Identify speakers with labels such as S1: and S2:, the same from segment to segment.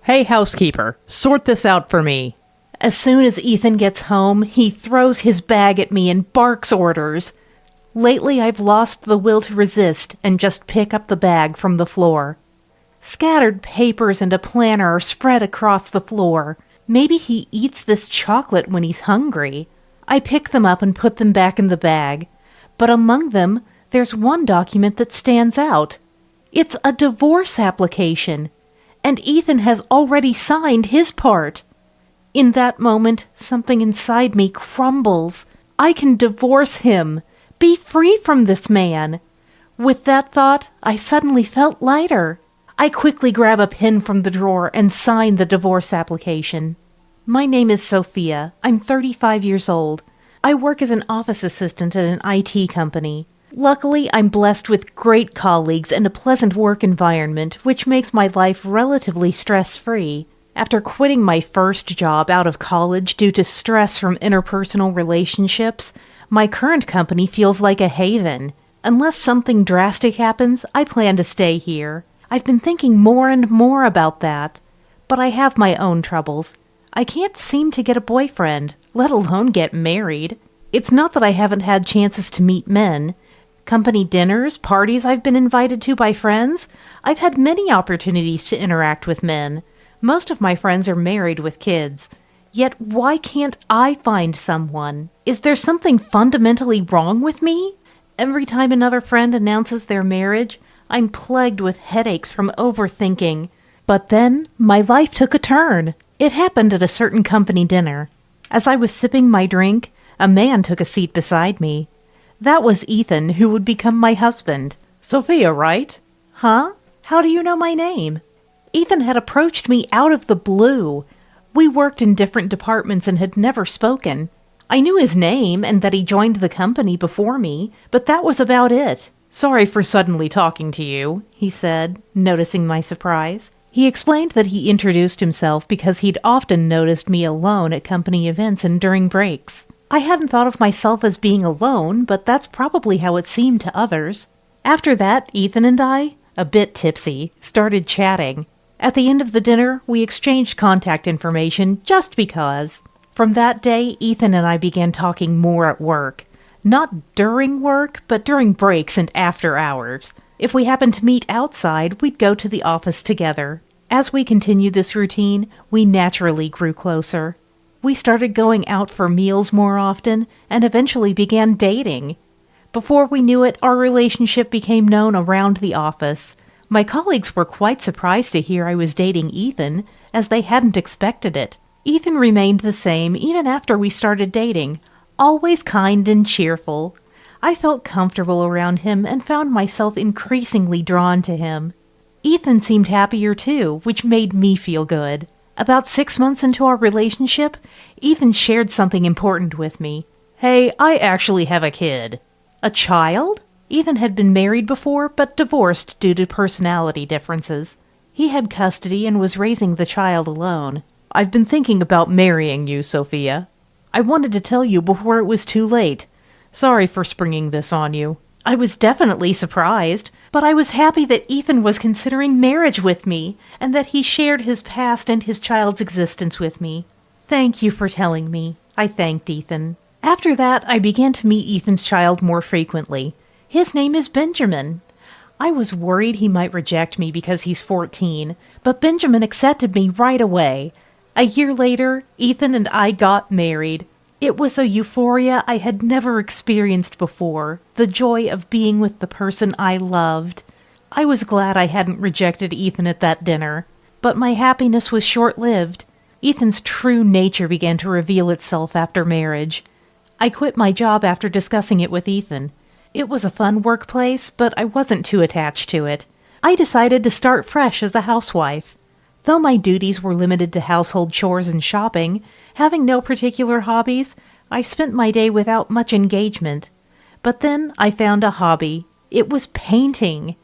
S1: Hey, housekeeper, sort this out for me. As soon as Ethan gets home, he throws his bag at me and barks orders. Lately, I've lost the will to resist and just pick up the bag from the floor. Scattered papers and a planner are spread across the floor. Maybe he eats this chocolate when he's hungry. I pick them up and put them back in the bag. But among them, there's one document that stands out. It's a divorce application. And Ethan has already signed his part. In that moment, something inside me crumbles. I can divorce him. Be free from this man. With that thought, I suddenly felt lighter. I quickly grab a pen from the drawer and sign the divorce application. My name is Sophia. I'm 35 years old. I work as an office assistant at an IT company. Luckily, I'm blessed with great colleagues and a pleasant work environment, which makes my life relatively stress-free. After quitting my first job out of college due to stress from interpersonal relationships, my current company feels like a haven. Unless something drastic happens, I plan to stay here. I've been thinking more and more about that. But I have my own troubles. I can't seem to get a boyfriend, let alone get married. It's not that I haven't had chances to meet men. Company dinners, parties I've been invited to by friends, I've had many opportunities to interact with men. Most of my friends are married with kids. Yet why can't I find someone? Is there something fundamentally wrong with me? Every time another friend announces their marriage, I'm plagued with headaches from overthinking. But then, my life took a turn. It happened at a certain company dinner. As I was sipping my drink, a man took a seat beside me. That was Ethan, who would become my husband. Sophia, right? Huh? How do you know my name? Ethan had approached me out of the blue. We worked in different departments and had never spoken. I knew his name and that he joined the company before me, but that was about it. Sorry for suddenly talking to you, he said, noticing my surprise. He explained that he introduced himself because he'd often noticed me alone at company events and during breaks. I hadn't thought of myself as being alone, but that's probably how it seemed to others. After that, Ethan and I, a bit tipsy, started chatting. At the end of the dinner, we exchanged contact information just because. From that day, Ethan and I began talking more at work. Not during work, but during breaks and after hours. If we happened to meet outside, we'd go to the office together. As we continued this routine, we naturally grew closer. We started going out for meals more often and eventually began dating. Before we knew it, our relationship became known around the office. My colleagues were quite surprised to hear I was dating Ethan, as they hadn't expected it. Ethan remained the same even after we started dating, always kind and cheerful. I felt comfortable around him and found myself increasingly drawn to him. Ethan seemed happier too, which made me feel good. About 6 months into our relationship, Ethan shared something important with me. Hey, I actually have a kid. A child? Ethan had been married before, but divorced due to personality differences. He had custody and was raising the child alone. I've been thinking about marrying you, Sophia. I wanted to tell you before it was too late. Sorry for springing this on you. I was definitely surprised, but I was happy that Ethan was considering marriage with me, and that he shared his past and his child's existence with me. Thank you for telling me. I thanked Ethan. After that, I began to meet Ethan's child more frequently. His name is Benjamin. I was worried he might reject me because he's 14, but Benjamin accepted me right away. A year later, Ethan and I got married. It was a euphoria I had never experienced before, the joy of being with the person I loved. I was glad I hadn't rejected Ethan at that dinner, but my happiness was short-lived. Ethan's true nature began to reveal itself after marriage. I quit my job after discussing it with Ethan. It was a fun workplace, but I wasn't too attached to it. I decided to start fresh as a housewife. Though my duties were limited to household chores and shopping, having no particular hobbies, I spent my day without much engagement. But then I found a hobby. It was painting.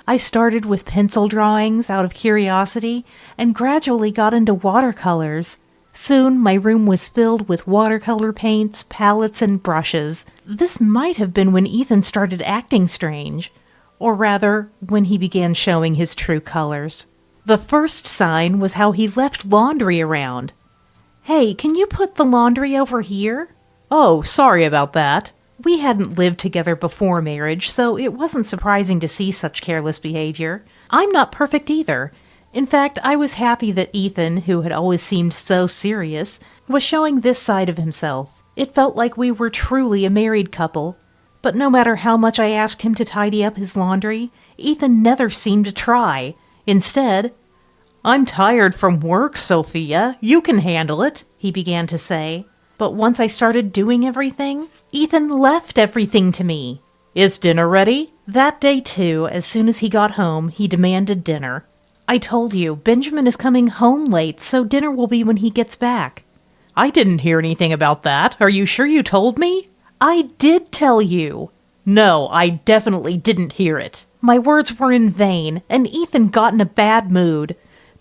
S1: I started with pencil drawings out of curiosity and gradually got into watercolors. Soon my room was filled with watercolor paints, palettes, and brushes. This might have been when Ethan started acting strange, or rather, when he began showing his true colors. The first sign was how he left laundry around. "Hey, can you put the laundry over here?" "Oh, sorry about that." We hadn't lived together before marriage, so it wasn't surprising to see such careless behavior. I'm not perfect either. In fact, I was happy that Ethan, who had always seemed so serious, was showing this side of himself. It felt like we were truly a married couple. But no matter how much I asked him to tidy up his laundry, Ethan never seemed to try. Instead, "I'm tired from work, Sophia. You can handle it," he began to say. But once I started doing everything, Ethan left everything to me. "Is dinner ready?" That day, too, as soon as he got home, he demanded dinner. "I told you, Benjamin is coming home late, so dinner will be when he gets back." "I didn't hear anything about that. Are you sure you told me?" "I did tell you." "No, I definitely didn't hear it." My words were in vain, and Ethan got in a bad mood.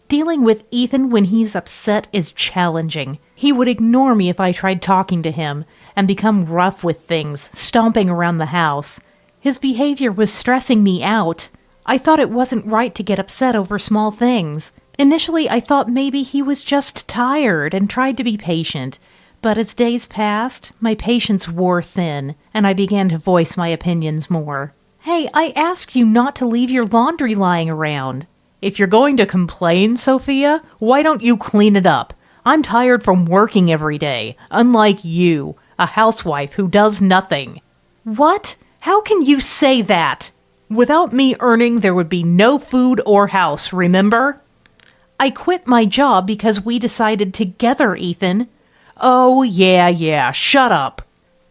S1: Dealing with Ethan when he's upset is challenging. He would ignore me if I tried talking to him, and become rough with things, stomping around the house. His behavior was stressing me out. I thought it wasn't right to get upset over small things. Initially, I thought maybe he was just tired and tried to be patient. But as days passed, my patience wore thin, and I began to voice my opinions more. "Hey, I asked you not to leave your laundry lying around." "If you're going to complain, Sophia, why don't you clean it up? I'm tired from working every day, unlike you, a housewife who does nothing." "What? How can you say that?" "Without me earning, there would be no food or house, remember?" "I quit my job because we decided together, Ethan." "Oh, yeah, shut up."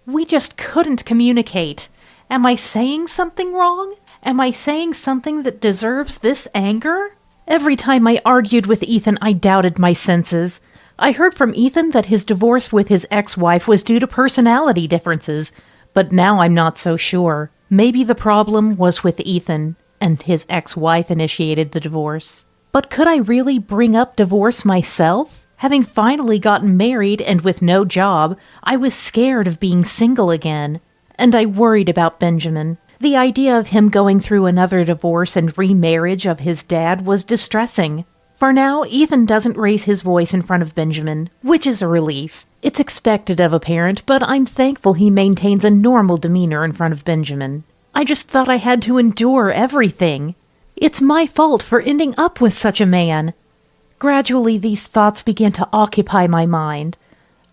S1: "We just couldn't communicate. Am I saying something wrong? Am I saying something that deserves this anger?" Every time I argued with Ethan, I doubted my senses. I heard from Ethan that his divorce with his ex-wife was due to personality differences, but now I'm not so sure. Maybe the problem was with Ethan, and his ex-wife initiated the divorce. But could I really bring up divorce myself? Having finally gotten married and with no job, I was scared of being single again. And I worried about Benjamin. The idea of him going through another divorce and remarriage of his dad was distressing. For now, Ethan doesn't raise his voice in front of Benjamin, which is a relief. It's expected of a parent, but I'm thankful he maintains a normal demeanor in front of Benjamin. I just thought I had to endure everything. It's my fault for ending up with such a man. Gradually, these thoughts began to occupy my mind.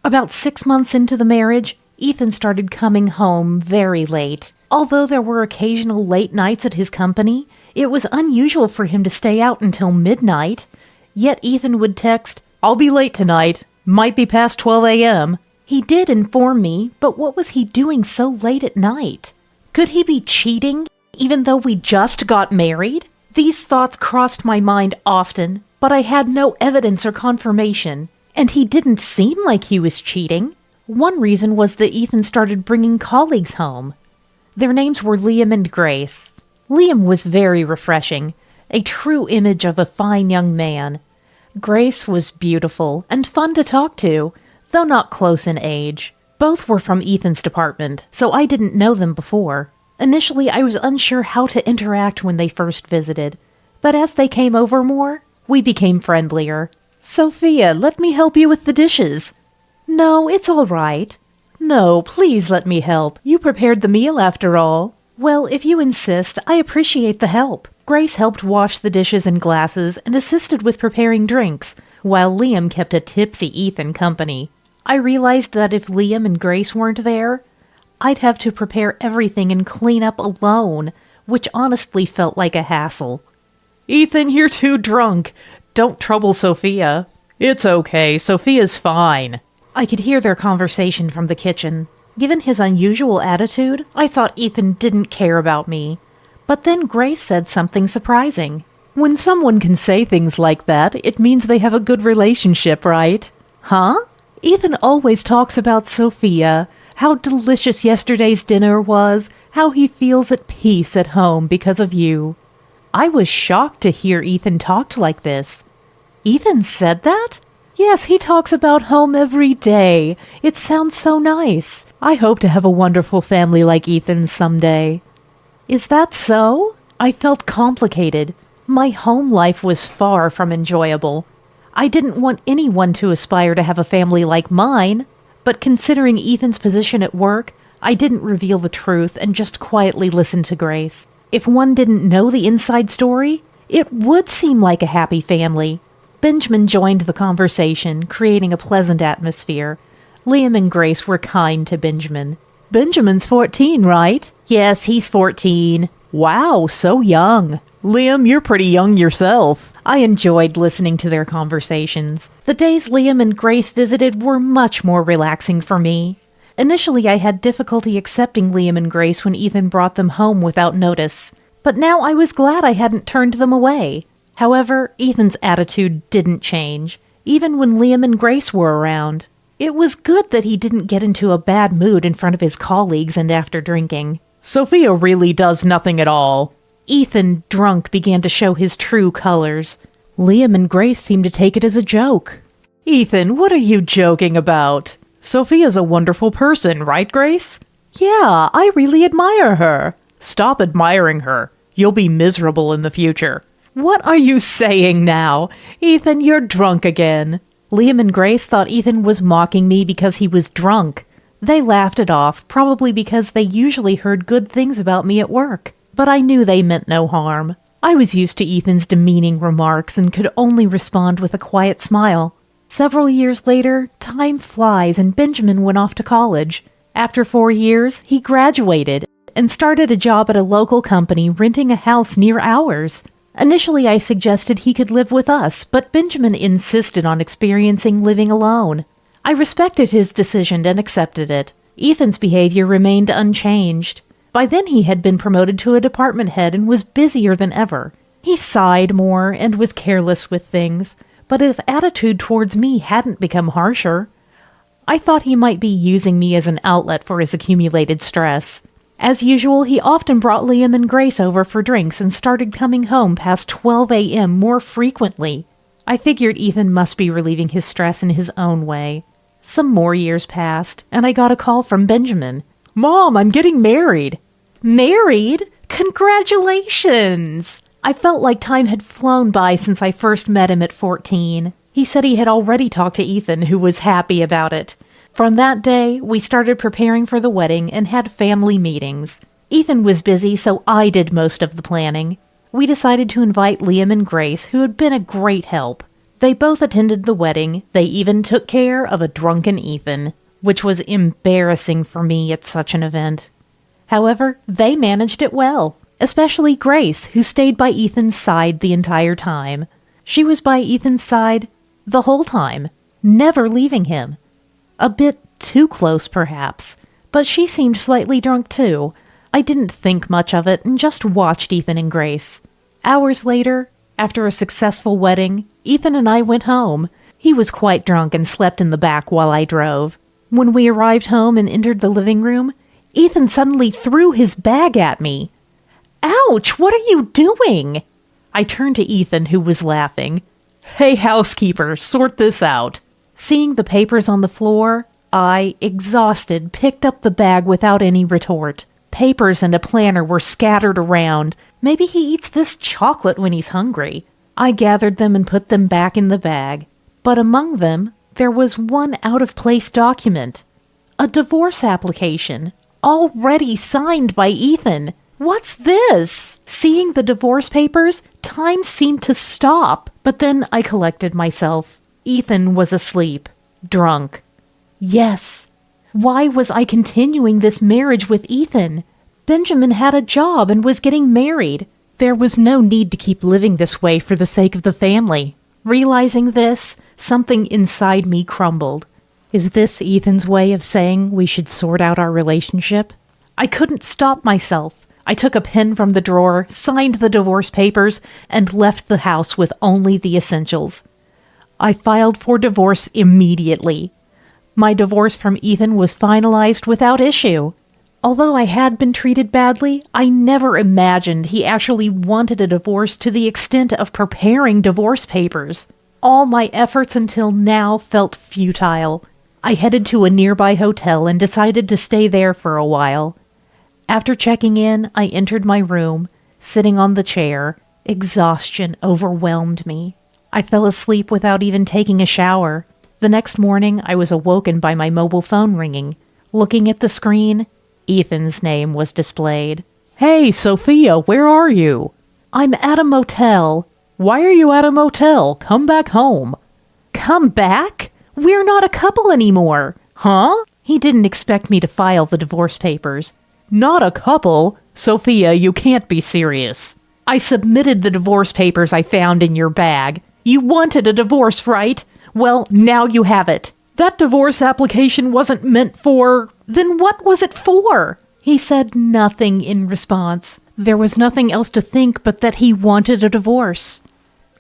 S1: About 6 months into the marriage, Ethan started coming home very late. Although there were occasional late nights at his company, it was unusual for him to stay out until midnight. Yet Ethan would text, "I'll be late tonight. Might be past 12 a.m. He did inform me, but what was he doing so late at night? Could he be cheating, even though we just got married? These thoughts crossed my mind often, but I had no evidence or confirmation. And he didn't seem like he was cheating. One reason was that Ethan started bringing colleagues home. Their names were Liam and Grace. Liam was very refreshing, a true image of a fine young man. Grace was beautiful and fun to talk to, though not close in age. Both were from Ethan's department, so I didn't know them before. Initially, I was unsure how to interact when they first visited, but as they came over more, we became friendlier. "Sophia, let me help you with the dishes." "No, it's all right." "No, please let me help. You prepared the meal after all." "Well, if you insist, I appreciate the help." Grace helped wash the dishes and glasses and assisted with preparing drinks, while Liam kept a tipsy Ethan company. I realized that if Liam and Grace weren't there, I'd have to prepare everything and clean up alone, which honestly felt like a hassle. "Ethan, you're too drunk. Don't trouble Sophia." "It's okay. Sophia's fine." I could hear their conversation from the kitchen. Given his unusual attitude, I thought Ethan didn't care about me. But then Grace said something surprising. "When someone can say things like that, it means they have a good relationship, right?" "Huh?" "Ethan always talks about Sophia, how delicious yesterday's dinner was, how he feels at peace at home because of you." I was shocked to hear Ethan talk like this. "Ethan said that?" "Yes, he talks about home every day. It sounds so nice. I hope to have a wonderful family like Ethan's someday." "Is that so?" I felt complicated. My home life was far from enjoyable. I didn't want anyone to aspire to have a family like mine, but considering Ethan's position at work, I didn't reveal the truth and just quietly listened to Grace. If one didn't know the inside story, it would seem like a happy family. Benjamin joined the conversation, creating a pleasant atmosphere. Liam and Grace were kind to Benjamin. "Benjamin's 14, right?" "Yes, he's 14. "Wow, so young." "Liam, you're pretty young yourself." I enjoyed listening to their conversations. The days Liam and Grace visited were much more relaxing for me. Initially, I had difficulty accepting Liam and Grace when Ethan brought them home without notice, but now I was glad I hadn't turned them away. However, Ethan's attitude didn't change, even when Liam and Grace were around. It was good that he didn't get into a bad mood in front of his colleagues and after drinking. "Sophia really does nothing at all." Ethan, drunk, began to show his true colors. Liam and Grace seemed to take it as a joke. "Ethan, what are you joking about? Sophia's a wonderful person, right, Grace?" "Yeah, I really admire her." "Stop admiring her. You'll be miserable in the future." "What are you saying now? Ethan, you're drunk again." Liam and Grace thought Ethan was mocking me because he was drunk. They laughed it off, probably because they usually heard good things about me at work. But I knew they meant no harm. I was used to Ethan's demeaning remarks and could only respond with a quiet smile. Several years later, time flies and Benjamin went off to college. After 4 years, he graduated and started a job at a local company renting a house near ours. Initially, I suggested he could live with us, but Benjamin insisted on experiencing living alone. I respected his decision and accepted it. Ethan's behavior remained unchanged. By then he had been promoted to a department head and was busier than ever. He sighed more and was careless with things, but his attitude towards me hadn't become harsher. I thought he might be using me as an outlet for his accumulated stress. As usual, he often brought Liam and Grace over for drinks and started coming home past 12 a.m. more frequently. I figured Ethan must be relieving his stress in his own way. Some more years passed, and I got a call from Benjamin. "Mom, I'm getting married." "Married? Congratulations!" I felt like time had flown by since I first met him at 14. He said he had already talked to Ethan, who was happy about it. From that day, we started preparing for the wedding and had family meetings. Ethan was busy, so I did most of the planning. We decided to invite Liam and Grace, who had been a great help. They both attended the wedding. They even took care of a drunken Ethan, which was embarrassing for me at such an event. However, they managed it well, especially Grace, who stayed by Ethan's side the entire time. She was by Ethan's side the whole time, never leaving him. A bit too close, perhaps, but she seemed slightly drunk too. I didn't think much of it and just watched Ethan and Grace. Hours later, after a successful wedding, Ethan and I went home. He was quite drunk and slept in the back while I drove. When we arrived home and entered the living room, Ethan suddenly threw his bag at me. "Ouch, what are you doing?" I turned to Ethan, who was laughing. "Hey, housekeeper, sort this out." Seeing the papers on the floor, I, exhausted, picked up the bag without any retort. Papers and a planner were scattered around. Maybe he eats this chocolate when he's hungry. I gathered them and put them back in the bag. But among them, there was one out-of-place document. A divorce application, already signed by Ethan. What's this? Seeing the divorce papers, time seemed to stop. But then I collected myself. Ethan was asleep, drunk. Yes. Why was I continuing this marriage with Ethan? Benjamin had a job and was getting married. There was no need to keep living this way for the sake of the family. Realizing this, something inside me crumbled. Is this Ethan's way of saying we should sort out our relationship? I couldn't stop myself. I took a pen from the drawer, signed the divorce papers, and left the house with only the essentials. I filed for divorce immediately. My divorce from Ethan was finalized without issue. Although I had been treated badly, I never imagined he actually wanted a divorce to the extent of preparing divorce papers. All my efforts until now felt futile. I headed to a nearby hotel and decided to stay there for a while. After checking in, I entered my room, sitting on the chair. Exhaustion overwhelmed me. I fell asleep without even taking a shower. The next morning, I was awoken by my mobile phone ringing. Looking at the screen, Ethan's name was displayed. "Hey, Sophia, where are you?" "I'm at a motel." "Why are you at a motel? Come back home." "Come back? We're not a couple anymore." "Huh?" He didn't expect me to file the divorce papers. "Not a couple? Sophia, you can't be serious." "I submitted the divorce papers I found in your bag. You wanted a divorce, right? Well, now you have it." "That divorce application wasn't meant for..." "Then what was it for?" He said nothing in response. There was nothing else to think but that he wanted a divorce.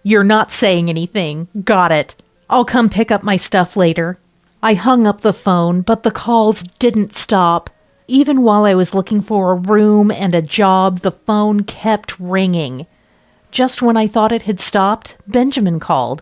S1: "You're not saying anything. Got it. I'll come pick up my stuff later." I hung up the phone, but the calls didn't stop. Even while I was looking for a room and a job, the phone kept ringing. Just when I thought it had stopped, Benjamin called.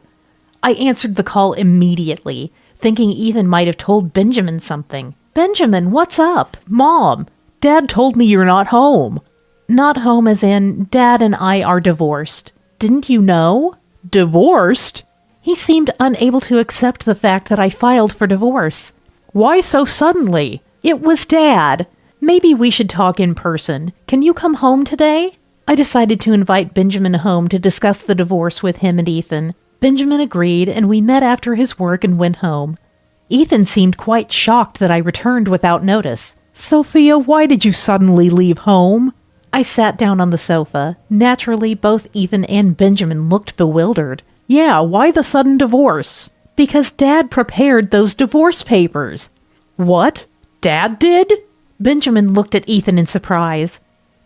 S1: I answered the call immediately, thinking Ethan might have told Benjamin something. "Benjamin, what's up?" "Mom, Dad told me you're not home." "Not home as in, Dad and I are divorced. Didn't you know?" "Divorced?" He seemed unable to accept the fact that I filed for divorce. "Why so suddenly?" "It was Dad. Maybe we should talk in person. Can you come home today?" I decided to invite Benjamin home to discuss the divorce with him and Ethan. Benjamin agreed, and we met after his work and went home. Ethan seemed quite shocked that I returned without notice. "Sophia, why did you suddenly leave home?" I sat down on the sofa. Naturally, both Ethan and Benjamin looked bewildered. "Yeah, why the sudden divorce?" "Because Dad prepared those divorce papers." "What? Dad did?" Benjamin looked at Ethan in surprise.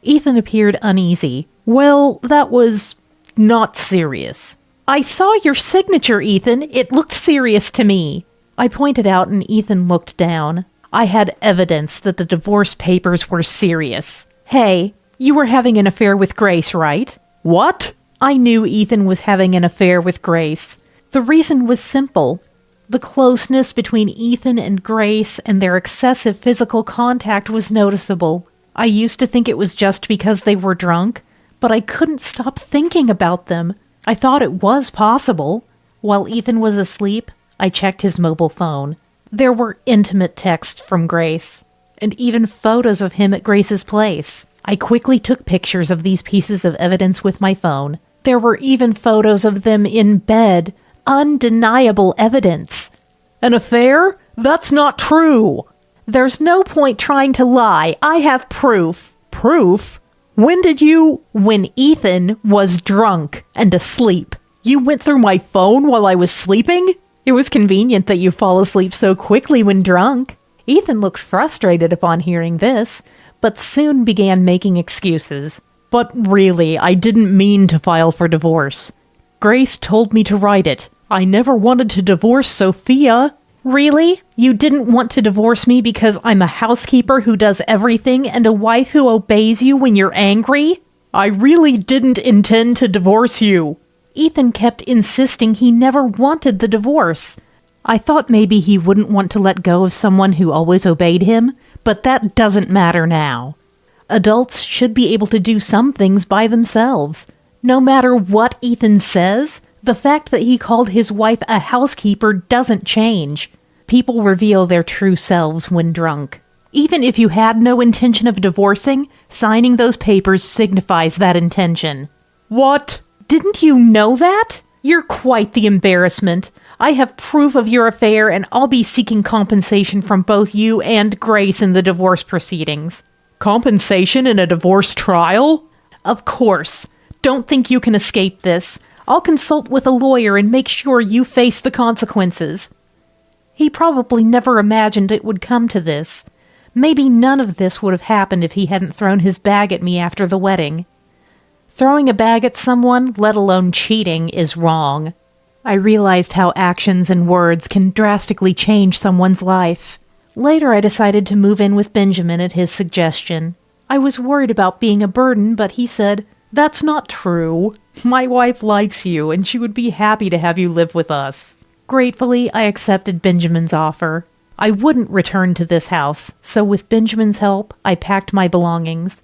S1: Ethan appeared uneasy. "Well, that was not serious." "I saw your signature, Ethan. It looked serious to me." I pointed out and Ethan looked down. I had evidence that the divorce papers were serious. "Hey, you were having an affair with Grace, right?" "What?" I knew Ethan was having an affair with Grace. The reason was simple. The closeness between Ethan and Grace and their excessive physical contact was noticeable. I used to think it was just because they were drunk, but I couldn't stop thinking about them. I thought it was possible. While Ethan was asleep, I checked his mobile phone. There were intimate texts from Grace, and even photos of him at Grace's place. I quickly took pictures of these pieces of evidence with my phone. There were even photos of them in bed. Undeniable evidence. "An affair? That's not true." "There's no point trying to lie. I have proof." "Proof? When did you..." "When Ethan was drunk and asleep." "You went through my phone while I was sleeping?" "It was convenient that you fall asleep so quickly when drunk." Ethan looked frustrated upon hearing this, but soon began making excuses. "But really, I didn't mean to file for divorce. Grace told me to write it. I never wanted to divorce Sophia." "Really? You didn't want to divorce me because I'm a housekeeper who does everything and a wife who obeys you when you're angry?" "I really didn't intend to divorce you." Ethan kept insisting he never wanted the divorce. I thought maybe he wouldn't want to let go of someone who always obeyed him, but that doesn't matter now. Adults should be able to do some things by themselves. No matter what Ethan says, the fact that he called his wife a housekeeper doesn't change. People reveal their true selves when drunk. Even if you had no intention of divorcing, signing those papers signifies that intention. "What? Didn't you know that? You're quite the embarrassment. I have proof of your affair and I'll be seeking compensation from both you and Grace in the divorce proceedings." "Compensation in a divorce trial?" "Of course. Don't think you can escape this. I'll consult with a lawyer and make sure you face the consequences." He probably never imagined it would come to this. Maybe none of this would have happened if he hadn't thrown his bag at me after the wedding. Throwing a bag at someone, let alone cheating, is wrong. I realized how actions and words can drastically change someone's life. Later, I decided to move in with Benjamin at his suggestion. I was worried about being a burden, but he said, "That's not true. My wife likes you, and she would be happy to have you live with us." Gratefully, I accepted Benjamin's offer. I wouldn't return to this house, so with Benjamin's help, I packed my belongings.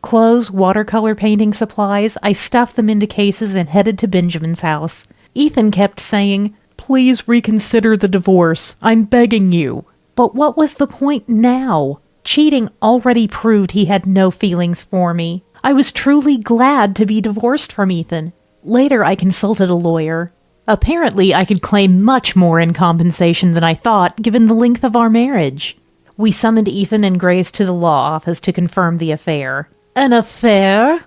S1: Clothes, watercolor painting supplies, I stuffed them into cases and headed to Benjamin's house. Ethan kept saying, "Please reconsider the divorce. I'm begging you." But what was the point now? Cheating already proved he had no feelings for me. I was truly glad to be divorced from Ethan. Later, I consulted a lawyer. Apparently, I could claim much more in compensation than I thought, given the length of our marriage. We summoned Ethan and Grace to the law office to confirm the affair. An affair?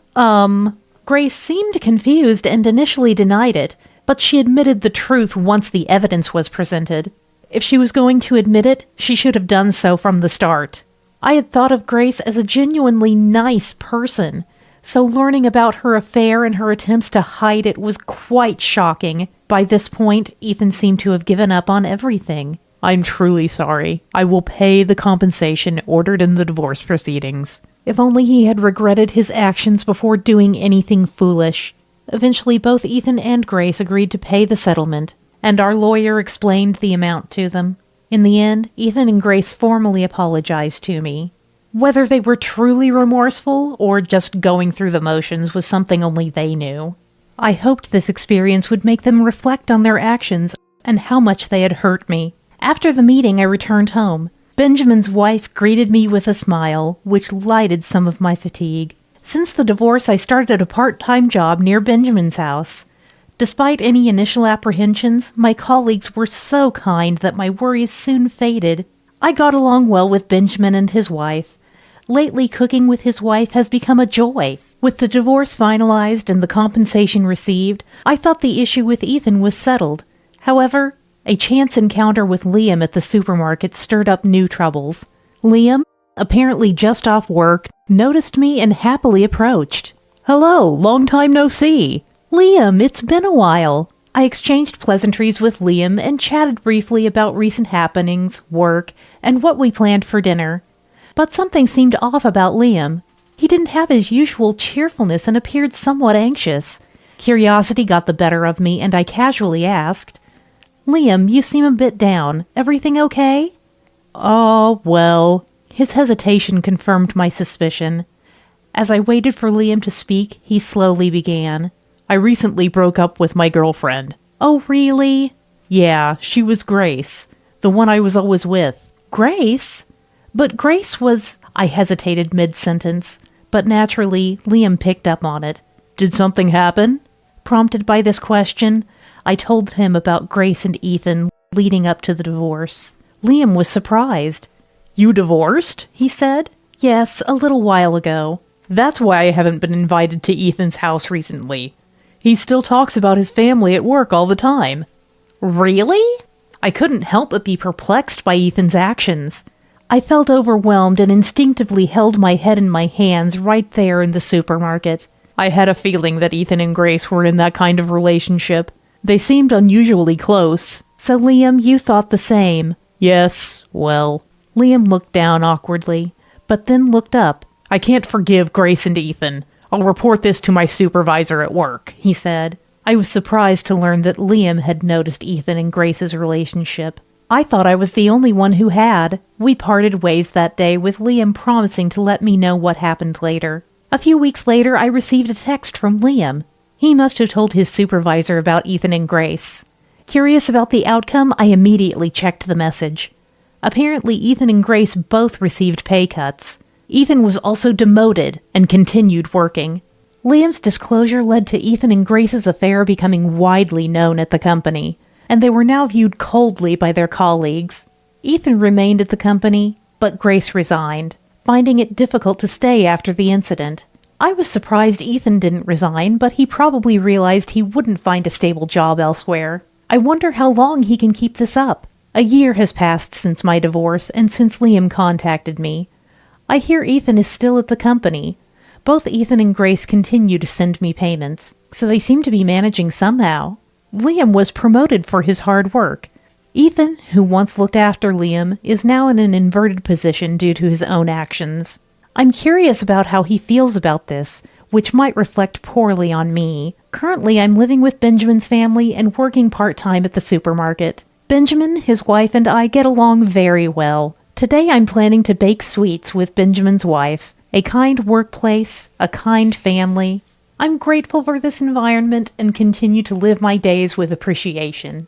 S1: Grace seemed confused and initially denied it, but she admitted the truth once the evidence was presented. If she was going to admit it, she should have done so from the start. I had thought of Grace as a genuinely nice person, so learning about her affair and her attempts to hide it was quite shocking. By this point, Ethan seemed to have given up on everything. "I'm truly sorry. I will pay the compensation ordered in the divorce proceedings." If only he had regretted his actions before doing anything foolish. Eventually, both Ethan and Grace agreed to pay the settlement, and our lawyer explained the amount to them. In the end, Ethan and Grace formally apologized to me. Whether they were truly remorseful or just going through the motions was something only they knew. I hoped this experience would make them reflect on their actions and how much they had hurt me. After the meeting, I returned home. Benjamin's wife greeted me with a smile, which lighted some of my fatigue. Since the divorce, I started a part-time job near Benjamin's house. Despite any initial apprehensions, my colleagues were so kind that my worries soon faded. I got along well with Benjamin and his wife. Lately, cooking with his wife has become a joy. With the divorce finalized and the compensation received, I thought the issue with Ethan was settled. However, a chance encounter with Liam at the supermarket stirred up new troubles. Liam, apparently just off work, noticed me and happily approached. "Hello, long time no see." "Liam, it's been a while." I exchanged pleasantries with Liam and chatted briefly about recent happenings, work, and what we planned for dinner. But something seemed off about Liam. He didn't have his usual cheerfulness and appeared somewhat anxious. Curiosity got the better of me, and I casually asked, "Liam, you seem a bit down. Everything okay?" "Oh, well." His hesitation confirmed my suspicion. As I waited for Liam to speak, he slowly began. "I recently broke up with my girlfriend." "Oh, really?" "Yeah, she was Grace, the one I was always with." "Grace? But Grace was—" I hesitated mid-sentence, but naturally, Liam picked up on it. "Did something happen?" Prompted by this question, I told him about Grace and Ethan leading up to the divorce. Liam was surprised. "You divorced?" he said. "Yes, a little while ago." "That's why I haven't been invited to Ethan's house recently. He still talks about his family at work all the time." "Really?" I couldn't help but be perplexed by Ethan's actions. I felt overwhelmed and instinctively held my head in my hands right there in the supermarket. I had a feeling that Ethan and Grace were in that kind of relationship. They seemed unusually close. "So, Liam, you thought the same?" "Yes, well." Liam looked down awkwardly, but then looked up. "I can't forgive Grace and Ethan. I'll report this to my supervisor at work," he said. I was surprised to learn that Liam had noticed Ethan and Grace's relationship. I thought I was the only one who had. We parted ways that day, with Liam promising to let me know what happened later. A few weeks later, I received a text from Liam. He must have told his supervisor about Ethan and Grace. Curious about the outcome, I immediately checked the message. Apparently, Ethan and Grace both received pay cuts. Ethan was also demoted and continued working. Liam's disclosure led to Ethan and Grace's affair becoming widely known at the company, and they were now viewed coldly by their colleagues. Ethan remained at the company, but Grace resigned, finding it difficult to stay after the incident. I was surprised Ethan didn't resign, but he probably realized he wouldn't find a stable job elsewhere. I wonder how long he can keep this up. A year has passed since my divorce and since Liam contacted me. I hear Ethan is still at the company. Both Ethan and Grace continue to send me payments, so they seem to be managing somehow. Liam was promoted for his hard work. Ethan, who once looked after Liam, is now in an inverted position due to his own actions. I'm curious about how he feels about this, which might reflect poorly on me. Currently, I'm living with Benjamin's family and working part-time at the supermarket. Benjamin, his wife, and I get along very well. Today I'm planning to bake sweets with Benjamin's wife. a kind workplace, a kind family. I'm grateful for this environment and continue to live my days with appreciation.